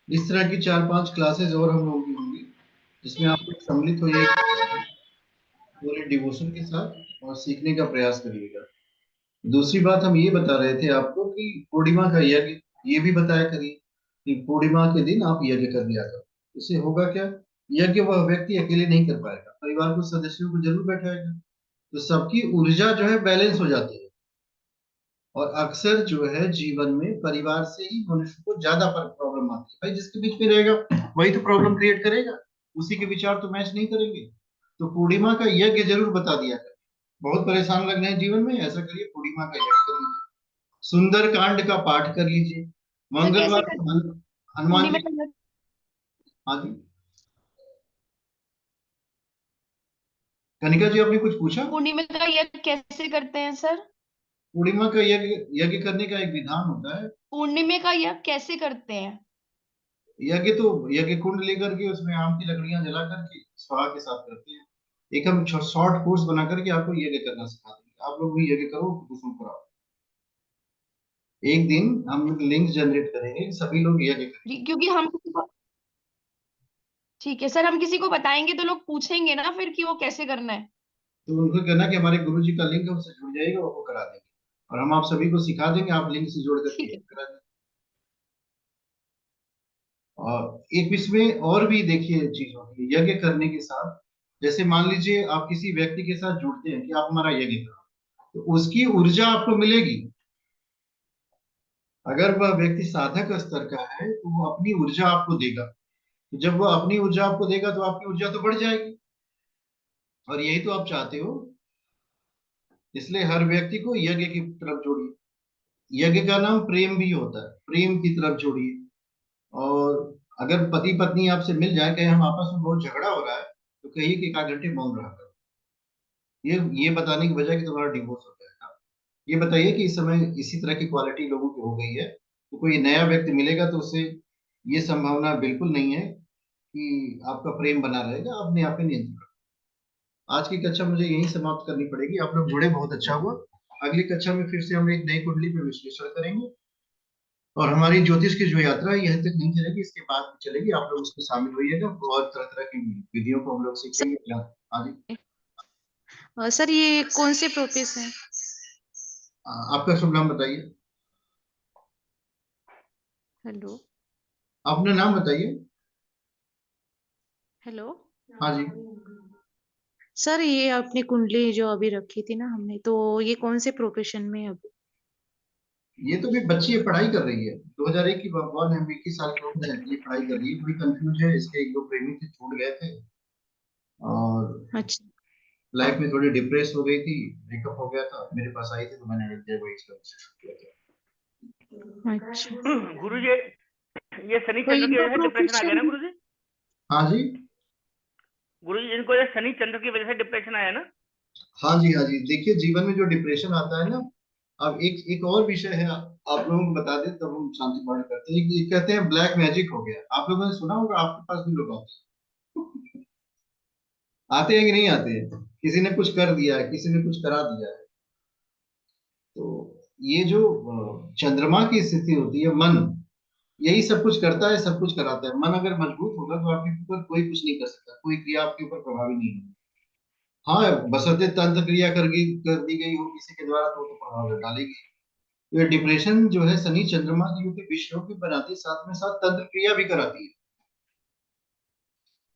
इस तरह की 4-5 क्लासेस और हम लोगों की होंगी जिसमें आप लोग सम्मिलित होइएगा पूरे डिवोशन के साथ और सीखने का प्रयास करिएगा। दूसरी बात हम ये बता रहे थे आपको कि पूर्णिमा का यज्ञ ये भी बताया करिए कि पूर्णिमा के दिन आप यज्ञ कर दिया करो। इससे होगा क्या, यज्ञ वह व्यक्ति अकेले नहीं कर पाएगा, परिवार के सदस्यों को जरूर बैठाएगा, तो सबकी ऊर्जा जो है बैलेंस हो जाती है। और अक्सर जो है जीवन में परिवार से ही मनुष्य को ज्यादा प्रॉब्लम आती है। भाई जिसके बीच में रहेगा वही तो प्रॉब्लम क्रिएट करेगा, उसी के विचार तो मैच नहीं करेंगे। तो पूर्णिमा का यज्ञ जरूर बता दिया करें। बहुत परेशान लग रहे हैं जीवन में, ऐसा करिए पूर्णिमा का यज्ञ कर लीजिए, सुंदर कांड का पाठ कर लीजिए, सर कैसे मंगलवार कर को हनुमान पूर्णिमा जी। का यज्ञ? हाँ जी, कनिका जी आपने कुछ पूछा। पूर्णिमा का यज्ञ कैसे करते हैं सर? पूर्णिमा का यज्ञ यज्ञ करने का एक विधान होता है। पूर्णिमा का यज्ञ कैसे करते हैं? यज्ञ तो यज्ञ कुंड लेकर के उसमें आम की लकड़ियां जला करके स्वाहा के साथ करते हैं। एक हम शॉर्ट कोर्स बना करके आपको यज्ञ करना सिखा देंगे, आप लोग भी यज्ञ करो, दूसरों को कराओ। एक दिन हम लिंक जनरेट करेंगे, सभी लोग यज्ञ करेंगे। क्योंकि हम किसी को, ठीक है सर, हम किसी को बताएंगे तो लोग पूछेंगे ना फिर कि वो कैसे करना है। तो उनको कहना कि हमारे गुरु जी का लिंक है, उससे जुड़ जाइएगा, वो करा देंगे। और हम आप सभी को सिखा देंगे, आप लिंक से जोड़ करके ठीक है। यज्ञ करा देंगे। और एक इसमें और भी देखिए चीज होती है यज्ञ करने के साथ। जैसे मान लीजिए आप किसी व्यक्ति के साथ जुड़ते हैं कि आप हमारा यज्ञ करो, तो उसकी ऊर्जा आपको मिलेगी। अगर वह व्यक्ति साधक स्तर का है तो वो अपनी ऊर्जा आपको देगा, तो जब वह अपनी ऊर्जा आपको देगा तो आपकी ऊर्जा तो बढ़ जाएगी, और यही तो आप चाहते हो। इसलिए हर व्यक्ति को यज्ञ की तरफ जोड़िए। यज्ञ का नाम प्रेम भी होता है, प्रेम की तरफ जोड़िए। और अगर पति पत्नी आपसे मिल जाए, कहीं हम आपस में बहुत झगड़ा हो रहा है, तो कहिए कि 1 आध घंटे मौन रहा करो। ये बताने की वजह कि तुम्हारा डिवोर्स हो जाएगा। ये बताइए कि इस समय इसी तरह की क्वालिटी लोगों की हो गई है, तो कोई नया व्यक्ति मिलेगा तो उससे ये संभावना बिल्कुल नहीं है कि आपका प्रेम बना रहेगा। अपने आप पे नियंत्रण रखो। आज की कक्षा मुझे यही समाप्त करनी पड़ेगी। आप लोग जुड़े, बहुत अच्छा हुआ। अगली कक्षा में फिर से हम एक नई कुंडली पे विश्लेषण करेंगे, और हमारी ज्योतिष की जो यात्रा है यह तक नहीं चलेगी, इसके बाद भी चलेगी। आप लोग उसमें शामिल होइएगा, और तरह तरह की विधियों को हम लोग सीखेंगे। हाँ जी, सर ये कौन से प्रोफेस हैं? आपका शुभ नाम बताइए। हेलो। अपना नाम बताइए। हेलो। हाँ जी, सर ये आपने कुंडली जो अभी रखी थी ना हमने, तो ये कौन से प्रोफेशन में है अभी? ये तो भी बच्ची है, पढ़ाई कर रही है, 2001 की बॉर्न है, 21 साल की उम्र है, ये पढ़ाई कर रही है। थोड़ी कंफ्यूज है, इसके एक दो प्रेमी थे, छूट गए थे, और अच्छा। लाइफ में थोड़ी डिप्रेस हो गई थी, ब्रेकअप हो गया था, मेरे पास आई थी तो मैंने वही इसका विश्लेषण किया था। अच्छा। गुरु जी, ये शनि तो चंद्र की इनका वजह से डिप्रेशन आ गया प्रोफेशन? ना गुरु जी? हाँ जी, गुरु जी, इनको ये शनि चंद्र की वजह से डिप्रेशन आया ना? हाँ जी, हाँ जी। देखिए जीवन में जो डिप्रेशन आता है ना, अब एक एक और विषय है, आप लोगों को बता दें तब हम शांति पाठ करते हैं, कि कहते हैं ब्लैक मैजिक हो गया। आप लोगों ने सुना होगा, आपके पास भी लोग आते हैं। आते हैं कि नहीं आते हैं, किसी ने कुछ कर दिया है, किसी ने कुछ करा दिया है। तो ये जो चंद्रमा की स्थिति होती है, मन यही सब कुछ करता है, सब कुछ कराता है। मन अगर मजबूत होगा तो आपके ऊपर कोई कुछ नहीं कर सकता, कोई क्रिया आपके ऊपर प्रभावी नहीं होगी। हाँ, बशर्ते तंत्र क्रिया कर दी गई हो किसी के द्वारा, तो वो तो प्रभाव डालेगी। तो ये डिप्रेशन जो है शनि चंद्रमा की युति विषयों की बनाती है, साथ में साथ तंत्र क्रिया भी कराती है।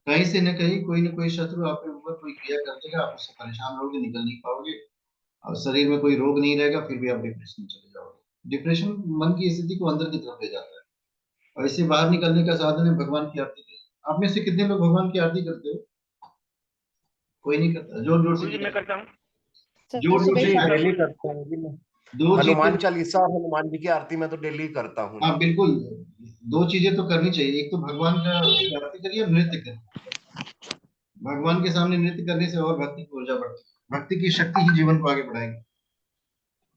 कहीं से न कहीं कोई न कोई शत्रु आपके ऊपर कोई क्रिया कर देगा, आप उससे परेशान रहोगे, निकल नहीं पाओगे, और शरीर में कोई रोग नहीं रहेगा, फिर भी आप डिप्रेशन में चले जाओगे। डिप्रेशन मन की स्थिति को अंदर की तरफ ले जाता है, और इससे बाहर निकलने का साधन है भगवान की आरती। आप में से कितने लोग भगवान की आरती करते हो? कोई नहीं करता, जोर जोर से गुरु जी मैं करता हूँ। सर जोर जोर सुबह से जी शाम डेली करता हूँ जी मैं। दो चीजें। हनुमान चालीसा और हनुमान जी की आरती मैं तो डेली करता हूँ। हाँ बिल्कुल, दो चीजें तो करनी चाहिए, एक तो भगवान का की आरती करिए और नृत्य करिए। भगवान के सामने नृत्य करने से और भक्ति की ऊर्जा बढ़ती है, भक्ति की शक्ति ही जीवन को आगे बढ़ाएगी।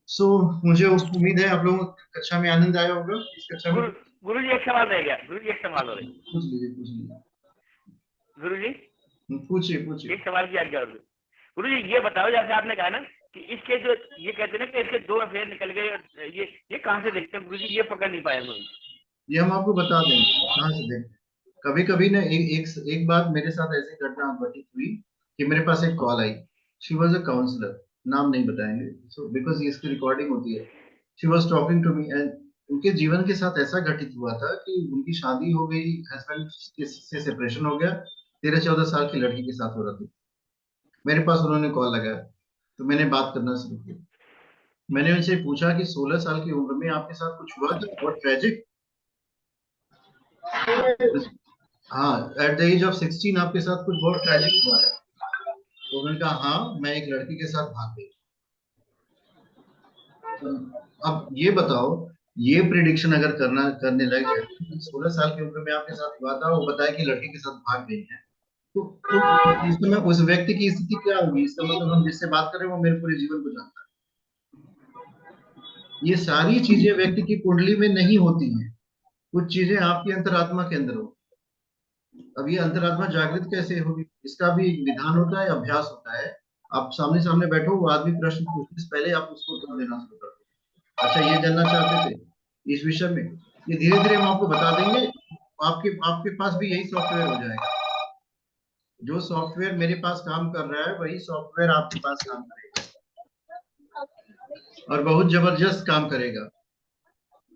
सो मुझे उम्मीद है आप लोगों को कक्षा में आनंद आया होगा। इस कक्षा में गुरु जी एक सवाल रह गया। गुरु जी एक सवाल हो रही। पूछ लीजिए, पूछ लीजिए, गुरु जी पूछिए पूछिए। एक सवाल की आज्ञा और गुरु जी ये बताओ, जैसे आपने कहा ना कि इसके जो ये कहते हैं ना कि इसके 2 अफेयर निकल गए, और ये कहाँ से देखते हैं गुरु जी? ये पकड़ नहीं पाया गुरु जी। ये हम आपको बता देंगे कहाँ से देखें। कभी कभी ना एक बार मेरे साथ ऐसी घटना घटित हुई कि मेरे पास एक कॉल आई। शी वॉज अ काउंसलर, नाम नहीं बताएंगे सो बिकॉज इसकी रिकॉर्डिंग होती है। She was talking to me and उनके जीवन के साथ ऐसा घटित हुआ था कि उनकी शादी हो गई, हस्बैंड से सेपरेशन हो गया, 13-14 साल की लड़की के साथ हो रहा था। मेरे पास उन्होंने कॉल लगाया तो मैंने बात करना शुरू किया। मैंने उनसे पूछा कि 16 साल की उम्र में आपके साथ कुछ हुआ था और ट्रेजिक? हाँ, एट द एज ऑफ 16 आपके साथ कुछ बहुत ट्रेजिक हुआ है? तो उन्होंने कहा हाँ, मैं एक लड़की के साथ भाग गई। अब ये बताओ, ये प्रिडिक्शन अगर करने लग जाए 16 साल की उम्र में आपके साथ हुआ था, वो बताया कि लड़की के साथ भाग गई है, तो इस समय उस व्यक्ति की स्थिति क्या होगी? इसका मतलब हम जिससे बात कर रहे हैं वो मेरे पूरे जीवन को जानता है। ये सारी चीजें व्यक्ति की कुंडली में नहीं होती हैं, कुछ चीजें आपकी अंतरात्मा के अंदर होती। अब ये अंतरात्मा जागृत कैसे होगी? इसका भी एक विधान होता है, अभ्यास होता है। आप सामने सामने बैठो, वो आदमी प्रश्न पूछने से पहले आप उसको उत्तर देना शुरू कर दो। अच्छा, ये जानना चाहते थे इस विषय में, ये धीरे धीरे हम आपको बता देंगे। आपके आपके पास भी यही सॉफ्टवेयर हो जाएगा। जो सॉफ्टवेयर मेरे पास काम कर रहा है वही सॉफ्टवेयर आपके पास काम करेगा, और बहुत जबरदस्त काम करेगा,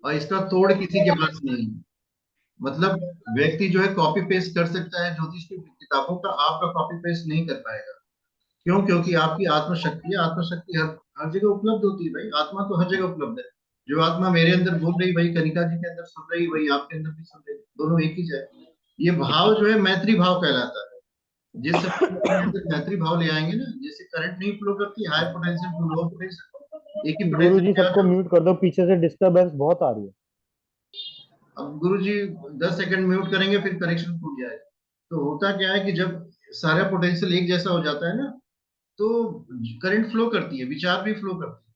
और इसका तोड़ किसी के पास नहीं है। मतलब व्यक्ति जो है कॉपी पेस्ट कर सकता है ज्योतिष की किताबों का, आपका कॉपी पेस्ट नहीं कर पाएगा। क्यों? क्योंकि आपकी आत्मशक्ति है, आत्मशक्ति हर जगह उपलब्ध होती है भाई। आत्मा तो हर जगह उपलब्ध है। जो आत्मा मेरे अंदर बोल रही वही कनिका जी के अंदर सुन रही, वही आपके अंदर भी सुन रही, दोनों एक ही है। ये भाव जो है मैत्री भाव कहलाता है। जिस समय आप अपने अंदर मैत्री भाव ले आएंगे ना, जैसे करंट नहीं फ्लो करती high potential to low potential, एक ही गुरु पोटेंशियल जी पे आ सबको जाओ। म्यूट कर दो, पीछे से डिस्टरबेंस बहुत आ रही है। अब गुरु जी 10 सेकंड म्यूट करेंगे फिर कनेक्शन टूट जाएगा। तो होता क्या है कि जब सारा पोटेंशियल एक जैसा हो जाता है ना, तो करंट फ्लो करती है, विचार भी फ्लो करते हैं।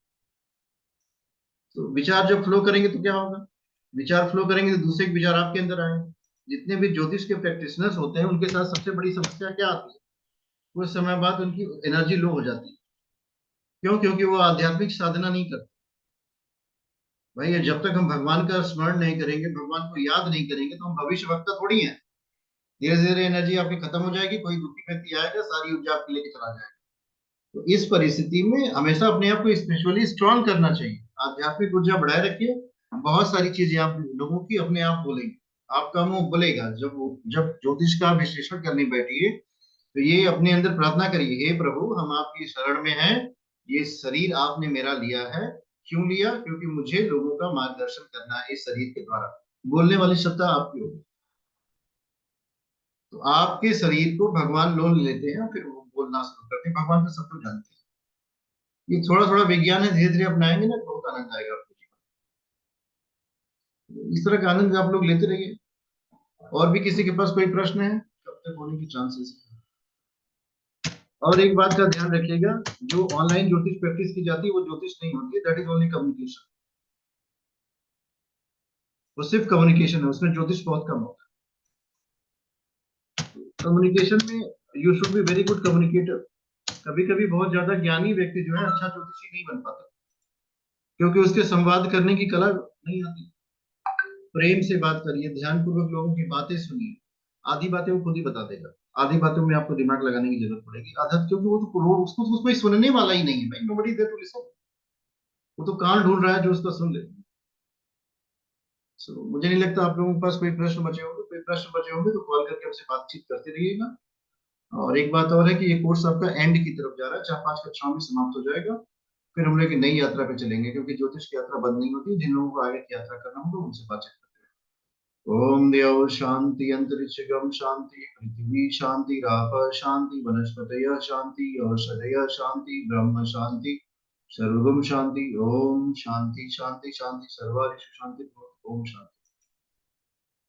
तो विचार जब फ्लो करेंगे तो क्या होगा? विचार फ्लो करेंगे तो दूसरे के विचार आपके अंदर आएंगे। जितने भी ज्योतिष के प्रैक्टिशनर्स होते हैं उनके साथ सबसे बड़ी समस्या क्या आती है? कुछ समय बाद उनकी एनर्जी लो हो जाती है। क्यों? क्योंकि वो आध्यात्मिक साधना नहीं करते भाई। ये जब तक हम भगवान का स्मरण नहीं करेंगे, भगवान को याद नहीं करेंगे, तो हम भविष्य वक्ता थोड़ी हैं। धीरे धीरे एनर्जी आपकी खत्म हो जाएगी, कोई दुखी व्यक्ति आएगा, सारी ऊर्जा आपकी लेके चला जाएगा। तो इस परिस्थिति में हमेशा अपने आप को स्पिरिचुअली स्ट्रांग करना चाहिए, आध्यात्मिक ऊर्जा बढ़ाए रखिए। बहुत सारी चीजें आप लोगों की अपने आप बोलेंगे, आपका मुंह बोलेगा। जब ज्योतिष का विश्लेषण करने बैठिए तो ये अपने अंदर प्रार्थना करिए, हे प्रभु हम आपकी शरण में हैं, ये शरीर आपने मेरा लिया है। क्यों लिया? क्योंकि मुझे लोगों का मार्गदर्शन करना है इस शरीर के द्वारा। बोलने वाली सत्ता आपकी होगी। तो आपके शरीर को भगवान लोन लेते हैं, फिर वो बोलना शुरू करते हैं। भगवान तो सब कुछ जानते हैं। ये थोड़ा थोड़ा विज्ञान है, धीरे धीरे अपनाएंगे ना, बहुत आनंद आएगा आपको जीवन। इस तरह का आनंद आप लोग लेते रहिए। और भी किसी के पास कोई प्रश्न है? कब तक होने के चांसेस है? और एक बात का ध्यान रखिएगा, जो ऑनलाइन ज्योतिष प्रैक्टिस की जाती है वो ज्योतिष नहीं होती है, दैट इज ओनली कम्युनिकेशन। वो सिर्फ कम्युनिकेशन है, उसमें ज्योतिष बहुत कम होता है। कम्युनिकेशन में you should be very good communicator. कभी कभी बहुत ज्यादा ज्ञानी व्यक्ति जो है अच्छा ज्योतिषी नहीं बन पाता, क्योंकि उसके संवाद करने की कला नहीं आती। प्रेम से बात करिए, ध्यान पूर्वक लोगों की बातें सुनिए। आधी बातें वो खुद ही बता देगा, आधी बातों में आपको दिमाग लगाने की जरूरत पड़ेगी। आधा क्योंकि उसको कोई सुनने वाला ही नहीं है भाई, नोबडी देयर टू लिसन। वो तो कान ढूंढ रहा है जो उसका सुन ले। मुझे नहीं लगता आप लोगों के पास कोई प्रश्न बचे होंगे। कोई प्रश्न बचे होंगे तो कॉल करके हमसे बातचीत करते रहिएगा। और एक बात और है कि ये कोर्स आपका एंड की तरफ जा रहा है, 4-5 कक्षाओं में समाप्त हो जाएगा। फिर हम लोग एक नई यात्रा पे चलेंगे, क्योंकि ज्योतिष की यात्रा बंद नहीं होती। जिन लोगों को आगे की यात्रा करना होगा उनसे बातचीत करते हैं। ओम द्यौ शांति अंतरिक्षगम शांति पृथ्वी शांति राप शांति वनस्पतय शांति औषधय शांति ब्रह्म शांति सर्वगम शांति। ओम शांति शांति शांति सर्वारिषु शांति। ओम शांति।